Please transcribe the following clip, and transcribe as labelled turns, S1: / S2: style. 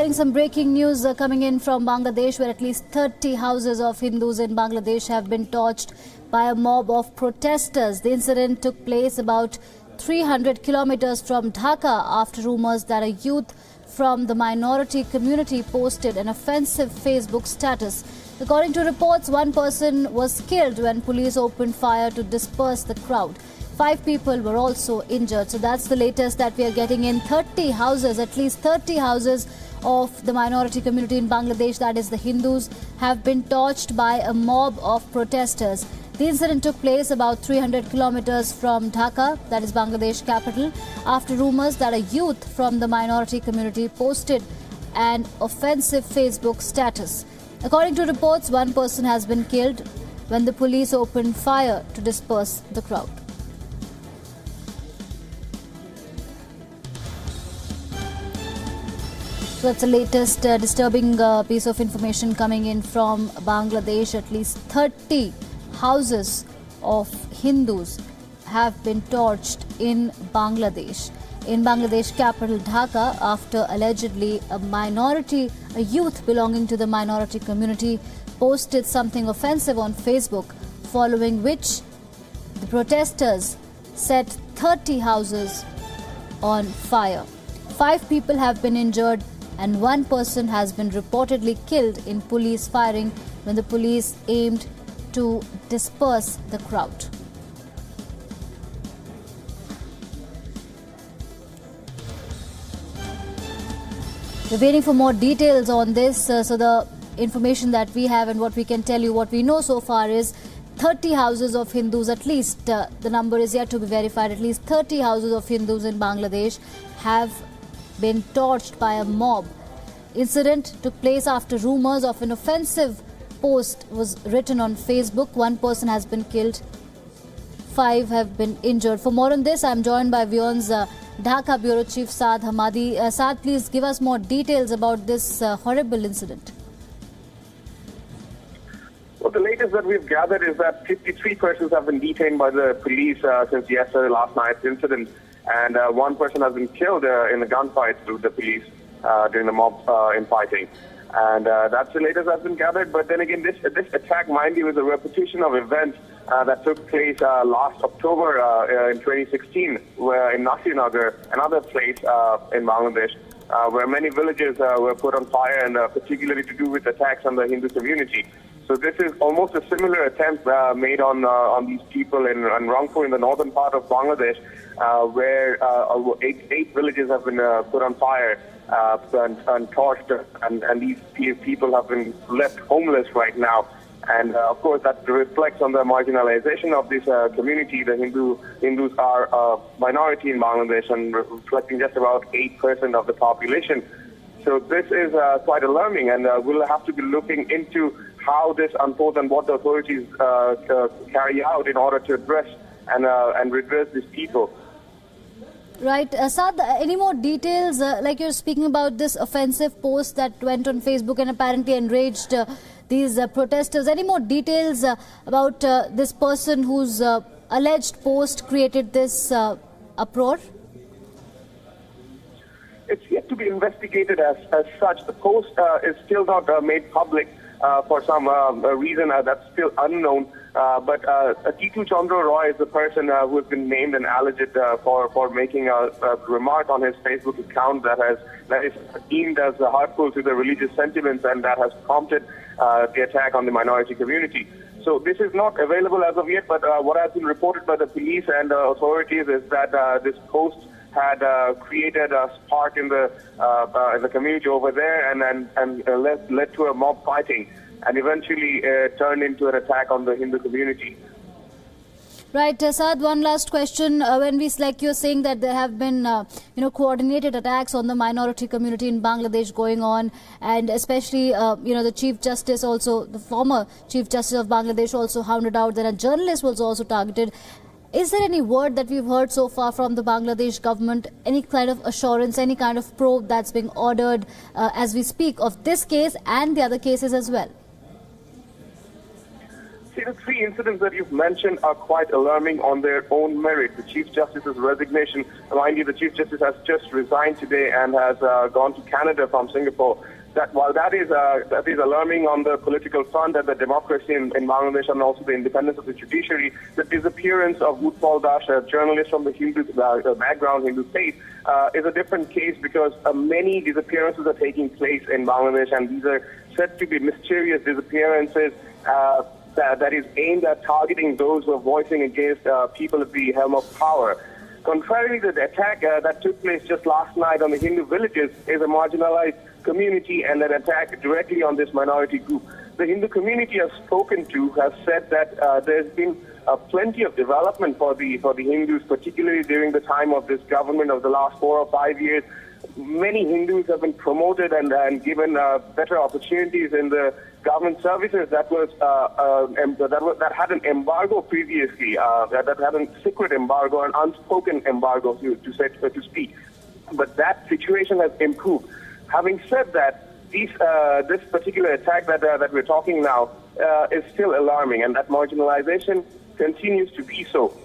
S1: Getting some breaking news coming in from Bangladesh, where at least 30 houses of Hindus in Bangladesh have been torched by a mob of protesters. The incident took place about 300 kilometers from Dhaka after rumors that a youth from the minority community posted an offensive Facebook status. According to reports, one person was killed when police opened fire to disperse the crowd. 5 people were also injured. So that's the latest that we are getting in. 30 houses, at least 30 houses of the minority community in Bangladesh, that is the Hindus, have been torched by a mob of protesters. The incident took place about 300 kilometers from Dhaka, that is Bangladesh capital, after rumors that a youth from the minority community posted an offensive Facebook status. According to reports, one person has been killed when the police opened fire to disperse the crowd. So that's the latest disturbing piece of information coming in from Bangladesh. At least 30 houses of Hindus have been torched in Bangladesh capital Dhaka, after allegedly a youth belonging to the minority community posted something offensive on Facebook, following which the protesters set 30 houses on fire. 5 people have been injured and one person has been reportedly killed in police firing when the police aimed to disperse the crowd. We're waiting for more details on this. So the information that we have and what we can tell you, what we know so far is 30 houses of Hindus, at least the number is yet to be verified, at least 30 houses of Hindus in Bangladesh have been torched by a mob. Incident took place after rumors of an offensive post was written on Facebook. One person has been killed, 5 have been injured. For more on this, I'm joined by WION's Dhaka Bureau Chief Saad Hamadi. Saad, please give us more details about this horrible incident.
S2: Well, the latest that we've gathered is that 53 persons have been detained by the police since last night's incident, and one person has been killed in a gunfight with the police during the mob infighting. And that's the latest that's been gathered. But then again, this attack, mind you, is a repetition of events that took place last October in 2016, where in Nasirnagar, another place in Bangladesh, where many villages were put on fire, and particularly to do with attacks on the Hindu community. So this is almost a similar attempt made on these people in Rangpur, in the northern part of Bangladesh, where 8 villages have been put on fire and torched, and these people have been left homeless right now. And of course, that reflects on the marginalization of this community. The Hindus are a minority in Bangladesh, and reflecting just about 8% of the population. So this is quite alarming, and we'll have to be looking into how this unfolds and what the authorities carry out in order to address and redress these people.
S1: Right. Saad, any more details, like you're speaking about this offensive post that went on Facebook and apparently enraged these protesters? Any more details about this person whose alleged post created this uproar?
S2: It's yet to be investigated as such. The post is still not made public for some reason that's still unknown. But Titu Chandra Roy is the person who has been named and alleged for making a remark on his Facebook account that is deemed as hurtful to the religious sentiments, and that has prompted the attack on the minority community. So this is not available as of yet, but what has been reported by the police and authorities is that this post had created a spark in the community over there, and led to a mob fighting, and eventually turned into an attack on the Hindu community.
S1: Right, Saad, one last question. When we, like you're saying that there have been, coordinated attacks on the minority community in Bangladesh going on, and especially, the Chief Justice also, the former Chief Justice of Bangladesh also hounded out that a journalist was also targeted. Is there any word that we've heard so far from the Bangladesh government, any kind of assurance, any kind of probe that's being ordered as we speak of this case and the other cases as well?
S2: see, the three incidents that you've mentioned are quite alarming on their own merit. The Chief Justice's resignation, mind you, the Chief Justice has just resigned today and has gone to Canada from Singapore. That while that is alarming on the political front and the democracy in Bangladesh and also the independence of the judiciary, the disappearance of Utpal Das, a journalist from the Hindu background, Hindu faith, is a different case because many disappearances are taking place in Bangladesh, and these are said to be mysterious disappearances that is aimed at targeting those who are voicing against people at the helm of power. Contrary to the attack that took place just last night on the Hindu villages is a marginalized community and an attack directly on this minority group. The Hindu community I've spoken to has said that there's been plenty of development for the Hindus, particularly during the time of this government of the last 4 or 5 years. Many Hindus have been promoted and given better opportunities in the government services that had an embargo previously, that had a secret embargo, an unspoken embargo to speak. But that situation has improved. Having said that, this particular attack that we're talking now is still alarming, and that marginalization continues to be so.